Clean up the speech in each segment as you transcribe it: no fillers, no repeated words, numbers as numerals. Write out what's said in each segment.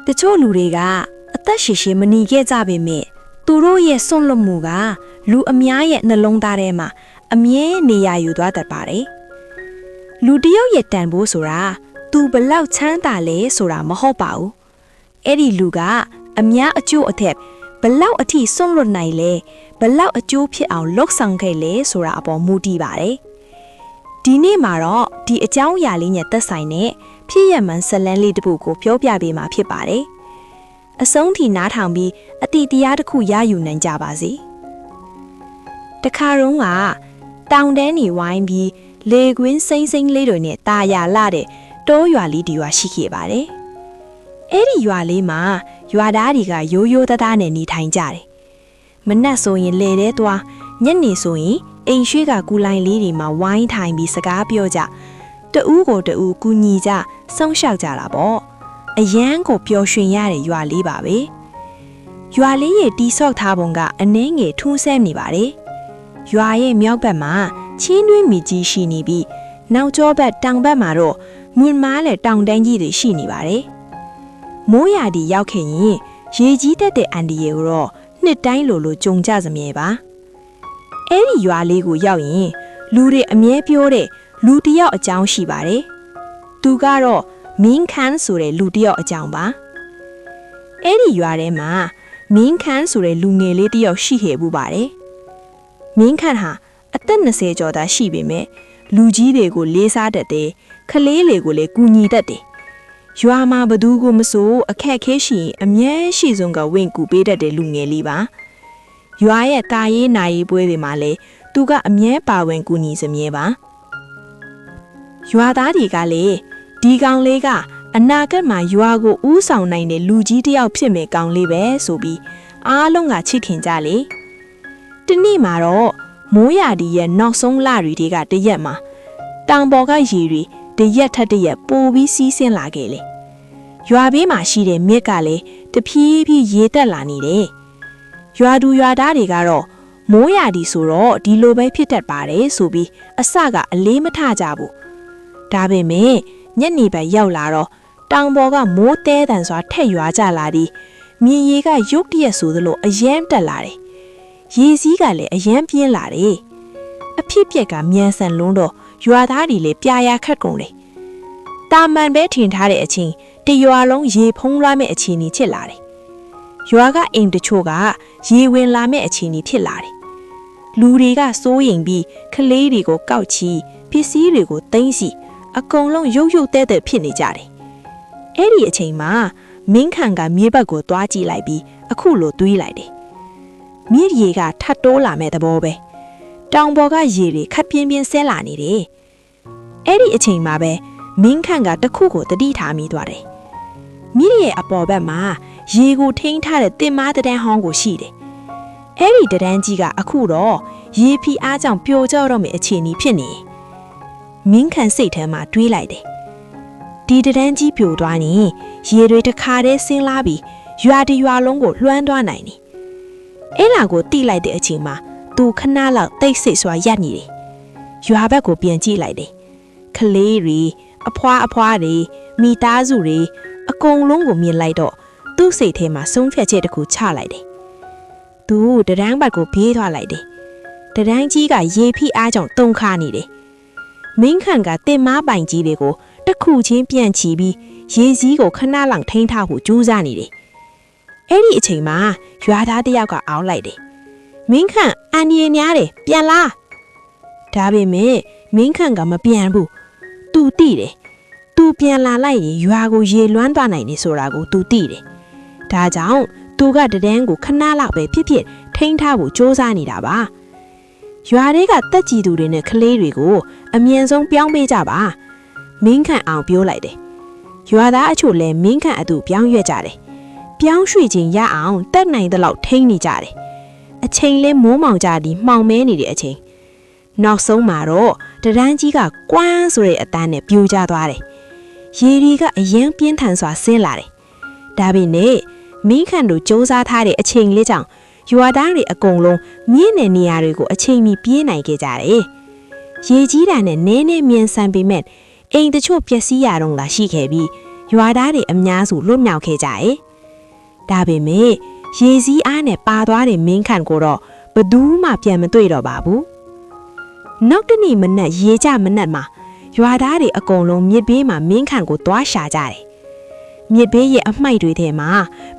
တချို့လူတွေကအသက်ရှည်ရှည်မနေခဲ့ကြပေမဲ့သူတို့ရဲ့စွန့်လွတ်မှုကလူအများရဲ့နှလုံးသားထဲမှာအမြဲနေရာယူသွားတတ်ပါတယ်လူတယောက်ရဲ့တန်ဖိုးဆိုတာသူဘလောက်ချမ်းသာလဲဆိုတာမဟုတ်ပါဘူးအဲ့ဒီလူကအများအကျိုးအထက်ဘလောက်အထိစွန့်လွတ်နိုင်လဲဘလောက်အကျိုးဖြစ်အောင်လှုပ်ဆောင်ခဲ့လဲဆိုတာအပေါ်မူတည်ပါတယ်ဒီနေ့မှာတော့ဒီအကြောင်းအရာလေးနဲ့သက်ဆိုင်တဲ့ဖြစ်ရမှန်ဇာတ်လမ်းလေးတစ်ပုဒ်ကိုပြောပြပေးမှာဖြစ်ပါတယ်အဆုံးထိနားထောင်ပြီးအတိတရားတစ်ခုရယူနိုင်ကြပါစေတခါတုန်းကတောင်တန်းနေဝိုင်းပြီးလေကွင်းစိမ့်စိမ့်လေးတွေနဲ့တာယာလာတဲ့တောရွာလေးဒီရွာရှိခဲ့ပါတယ်အဲ့ဒီရွာလေးမှာရွာသားတွေကရိုးရိုးသားသားနဲ့နေထိုင်ကြတယ်မနက်ဆိုရင်လေထဲသွားညနေဆိုရင်အိမ်ရွှေကကူလိုင်းလေးတွေမှာဝိုင်းထိုင်ပြီးစကားပြောကြတဦးကိုတဦးကူညီကြစောင့်ရှောက်ကြတာပေါ့အရန်ကိုပျော်ရွှင်ရတဲ့ရွာလေးပါပဲရွာလေးရဲ့တီဆော့ထားပုံကအနှင်းငယ်ထူးဆန်းနေပါတယ်ရွာရဲ့မြောက်ဘက်မှာချင်းတွင်းမီကြီးရှိနေပြီးနောက်ကျောဘက်တောင်ဘက်မှာတော့မွန်မားတဲ့တောင်တန်းကြီးတွေရှိနေပါတယ်မိုးရာသီရောက်ခဲ့ရင်ရေကြီးတတ်တဲ့အန်ဒီယေကိုတော့နှစ်တိုင်းလိုကြုံကြစမြဲပါအဲ့ဒီရွာလေးကိုရောက်ရင်လူတွေအမြဲပြောတဲ့လူတယောက်အကြောင်းရှိပါတယ်သူကတော့မင်းခန်းဆိုတဲ့လူတယောက်အကြောင်းပါအဲ့ဒီရွာထဲမှာမင်းခန်းဆိုတဲ့လူငယ်လေးတယောက်ရှိခဲ့ဘူးပါတယ်မင်းခန်းဟာအသက်20ကျော်သားရှိပေမဲ့လူကြီးတွေကိုလေးစားတတ်တယ်ခလေးတွေကိုလည်းကူညီတတ်တယ်ရွာမှာဘသူကိုမဆိုအခက်ခဲရှိရင်အမြဲရှိဆုံးကဝင်ကူပေးတတ်တဲ့လူငယ်လေးပါရွာရဲ့တာရေးနာရေးပွဲတွေမှာလည်းသူကအမြဲပါဝင်ကူညီစမြဲပါရွာသားတွေကလည်းဒီကောင်လေးကအနာဂတ်မှာရွာကိုဥဆောင်နိုင်တဲ့လူကြီးတယောက်ဖြစ်မယ်ကောင်လေးပဲဆိုပြီးအားလုံးကချစ်ခင်ကြလေဒီနေ့မှာတော့မိုးရာသီရဲ့နောက်ဆုံးလတွေကတရက်မှာတောင်ပေါ်ကရေတွေတရက်ထက်တရက်ပိုပြီးစီးဆင်းလာခဲ့လေရွာဘေးမှာရှိတဲ့မြစ်ကလည်းတဖြည်းဖြည်းရေတက်လာနေတယ်ရွာသူရွာသားတွေကတော့မိုးရာသီဆိုတော့ဒီလိုပဲဖြစ်တတ်ပါတယ်ဆိုပြီးအစကအလေးမထကြဘူးဒါပေမဲ့ညနေပိုင်းရောက်လာတော့တောင်ပေါ်ကမိုးတဲတန်စွာထက်ရွာကြလာပြီးမြေရေကရုတ်တရက်ဆိုသလိုအယမ်းတက်လာတယ်ရေစည်းကလည်းအယမ်းပြင်းလာတယ်အဖြစ်ပြက်ကမြန်ဆန်လွန်းတော့ရွာသားတွေလည်းပြာရခတ်ကုန်တယ်တာမန်ပဲထင်ထားတဲ့အချိန်တရွာလုံးရေဖုံးလွှမ်းမဲ့အခြေအနေဖြစ်လာတယ်ရွာကအိမ်တချို့ကရေဝင်လာမဲ့အခြေအနေဖြစ်လာတယ်လူတွေကစိုးရိမ်ပြီးကလေးတွေကိုကောက်ချီပစ္စည်းတွေကိုသိမ်းစီအကုန်လုံးရုပ်တဲတဲ့ဖြစ်နေကြတယ်အဲ့ဒီအချိန်မှာမင်းခန့်ကမြေဘက်ကိုသွားကြည့်လိုက်ပြီးအခုလိုတွေးလိုက်တယ်မြစ်ရေကထပ်တိုးလာမဲ့သဘောပဲတောင်ပေါ်ကရေတွေခပ်ပြင်းပြင်းဆဲလာနေတယ်အဲ့ဒီအချိန်မှာပဲမင်းခန့်ကတခုကိုတတိထားမိသွားတယ်မြစ်ရဲ့အပေါ်ဘက်မှာရေကိုထိန်းထားတဲ့တင်မားတန်းဟောင်းကိုရှိတယ်အဲ့ဒီတန်းကြီးကအခုတော့ရေဖီအားကြောင့်ပြိုကျတော့မယ့်အခြေအနေဖြစ်နေမင်းခန့်စိတ်ထဲမှာတွေးလိုက်တယ်ဒီတန်းကြီးပြိုသွားရင်ရေတွေတခါတည်းဆင်းလာပြီးရွာတရွာလုံးကိုလွှမ်းသွားနိုင်တယ်အဲ့ဒါကိုတိလိုက်တဲ့အချိန်မှာသူခဏလောက်တိတ်ဆိတ်စွာရပ်နေတယ်ရွာဘက်ကိုပြန်ကြည့်လိုက်တယ်ခလေးတွေအဖွားတွေမိသားစုတွေအကုန်လုံးကိုမြင်လိုက်တော့သူ့စိတ်ထဲမှာဆုံးဖြတ်ချက်တစ်ခုချလိုက်တယ်သူတရန်းဘက်ကိုပြေးသွားလိုက်တယ်တရန်းကြီးကရေဖိအားကြောင့်တုန်ခါနေတယ်မင်းခန့်ကတင်မားပိုင်ကြီးတွေကိုတစ်ခုချင်းပြန်ချီပြီးရေစည်းကိုခဏလောက်ထိန်းထားဖို့ကြိုးစားနေတယ်အဲ့ဒီအချိန်မှာရွာသားတယောက်ကအောင်းလိုက်တယ်မင်းခန့်အန်ဒီများတယ်ပြန်လာဒါပေမဲ့မင်းခန့်ကမပြန်ဘူးသူတိတယ်သူပြန်လာလိုက်ရင်ရွာကိုရေလွှမ်းသွားနိုင်နေဆိုတာကိုသူသိတယ်ဒါကြောင့်သူကတန်းကိုခဏလောက်ပဲဖြစ်ဖြစ်ထိန်းထားဖို့ကြိုးစားနေတာပါရွာတွေကတက်ကြည်သူတွေနဲ့ကလေးတွေကိုအမြင်ဆုံးပြောင်းပေးကြပါမင်းခန့်အောင်ပြောလိုက်တယ်ရွာသားအချို့လည်းမင်းခန့်အတူပြောင်းရွက်ကြတယ်ပြောင်းရွှေ့ခြင်းရအောင်တက်နိုင်တဲ့လောက်ထိန်းနေကြတယ်အချိန်လေးမိုးမောင်ကြပြီးမှောင်မဲနေတဲ့အချိန်နောက်ဆုံးမှာတော့တရန်းကြီးကကွမ်းဆိုတဲ့အတန်းနဲ့ပြိုကျသွားတယ်ရေတွေကအယမ်းပြင်းထန်စွာဆင်းလာတယ်ဒါပေမဲ့မင်းခန့်တို့စူးစမ်းထားတဲ့အချိန်လေးကြောင့်ရွာသားတွေအကုန်လုံးမြင့်တဲ့နေရာတွေကိုအချိန်မီပြေးနိုင်ခဲ့ကြတယ်ရေကြီးတာနဲ့နည်းနည်းမြန်ဆန်ပေမဲ့အိမ်တချို့ပျက်စီးရတော့လာရှိခဲ့ပြီး ရွာသားတွေအများစုလွတ်မြောက်ခဲ့ကြတယ်။ဒါပေမဲ့ရေစည်းအားနဲ့ပါသွားတဲ့မင်းခန့်ကိုတော့ဘယ်သူမှပြန်မတွေ့တော့ပါဘူး။နောက်တနေ့မနက်ရေကြမနက်မှာရွာသားတွေအကုန်လုံးမြစ်ဘေးမှာမင်းခန့်ကိုသွားရှာကြတယ်။မြစ်ဘေးရဲ့အမှိုက်တွေထဲမှာ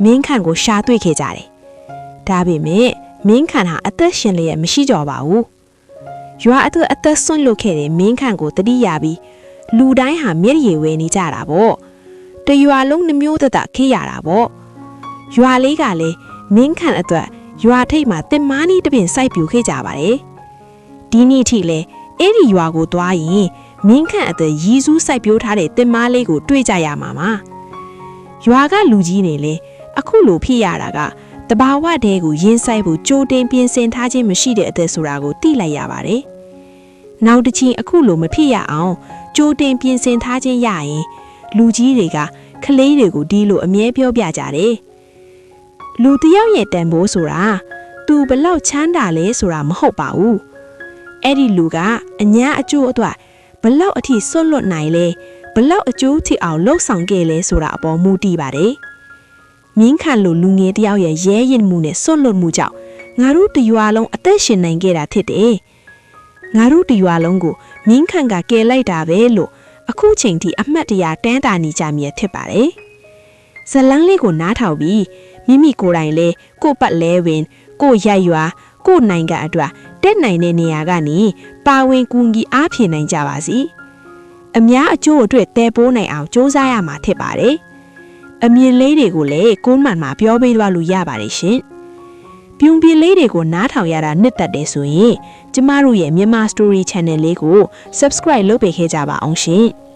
မင်းခန့်ကိုရှာတွေ့ခဲ့ကြတယ်။ဒါပေမဲ့မင်းခန့်ဟာအသက်ရှင်လျက်မရှိတော့ပါဘူး။ရွာအသက်ဆွန့်လွတ်ခဲ့တဲ့မင်းခန့်ကိုတတိယပြီးလူတိုင်းဟာမျက်ရည်ဝဲနေကြတာပေါ့။တရွာလုံးနှမျိုးသက်ခေးရတာပေါ့။ရွာလေးကလည်းမင်းခန့်အတွက်ရွာထိပ်မှာတင်မားနီးတပင်စိုက်ပြူခဲ့ကြပါတယ်။ဒီနေ့ထိလည်းအဲ့ဒီရွာကိုသွားရင်မင်းခန့်အသက်ရီစူးစိုက်ပြိုးထားတဲ့တင်မားလေးကိုတွေ့ကြရမှာပါ။ရွာကလူကြီးတွေလည်းအခုလိုဖြစ်ရတာကတဘာဝတဲကိုရင်းဆိုင်ဖို့ကြိုးတင်ပြင်ဆင်ထားခြင်းမရှိတဲ့အသက်ဆိုတာကိုသိလိုက်ရပါတယ်။နောက်တစ်ချိန်အခုလိုမဖြစ်ရအောင်ကြိုးတင်ပြင်ဆင်ထားခြင်းရရင်လူကြီးတွေကကလေးတွေကိုဒီလိုအမြဲပြောပြကြတယ်။လူတယောက်ရဲ့တန်ဖိုးဆိုတာသူဘလောက်ချမ်းသာလဲဆိုတာမဟုတ်ပါဘူး။အဲ့ဒီလူကအညာအကျိုးအတွက်ဘလောက်အထိဆွတ်လွတ်နိုင်လဲဘလောက်အကျိုးထိအောင်လှုပ်ဆောင်ခဲ့လဲဆိုတာအပေါ်မူတည်ပါတယ်။မြင်းခန့်လိုလူငယ်တယောက်ရဲ့ရဲရင်မှုနဲ့ဆွတ်လွတ်မှုကြောင့်ငါတို့တရွာလုံးအသက်ရှင်နိုင်ခဲ့တာဖြစ်တယ်။ငါတို့တရွာလုံးကိုမြင်းခန့်ကကယ်လိုက်တာပဲလို့အခုချိန်ထိအမှတ်တရတန်းတာနေကြမြဲဖြစ်ပါတယ်။ဇလန်းလေးကိုနားထောင်ပြီးမိမိကိုယ်တိုင်လဲကိုပတ်လဲဝင်ကိုရိုက်ရွာကိုနိုင်ငံအတွက်တက်နိုင်တဲ့နေရာကနေပါဝင်ကူညီအားဖြည့်နိုင်ကြပါစီ။အများအကျိုးအတွက်တဲပိုးနိုင်အောင်စ조사ရမှာဖြစ်ပါတယ်။အမြင်လေးတွေကိုလည်းကိုးမှန်မှာပြောပေးသွားလို့ရပါတယ်ရှင်။ပြုံပြလေးတွေကိုနားထောင်ရတာနှစ်သက်တယ်ဆိုရင်ကျမတို့ရဲ့မြန်မာ Story Channel လေးကို Subscribe လုပ်ပေးခဲ့ကြပါအောင်ရှင်။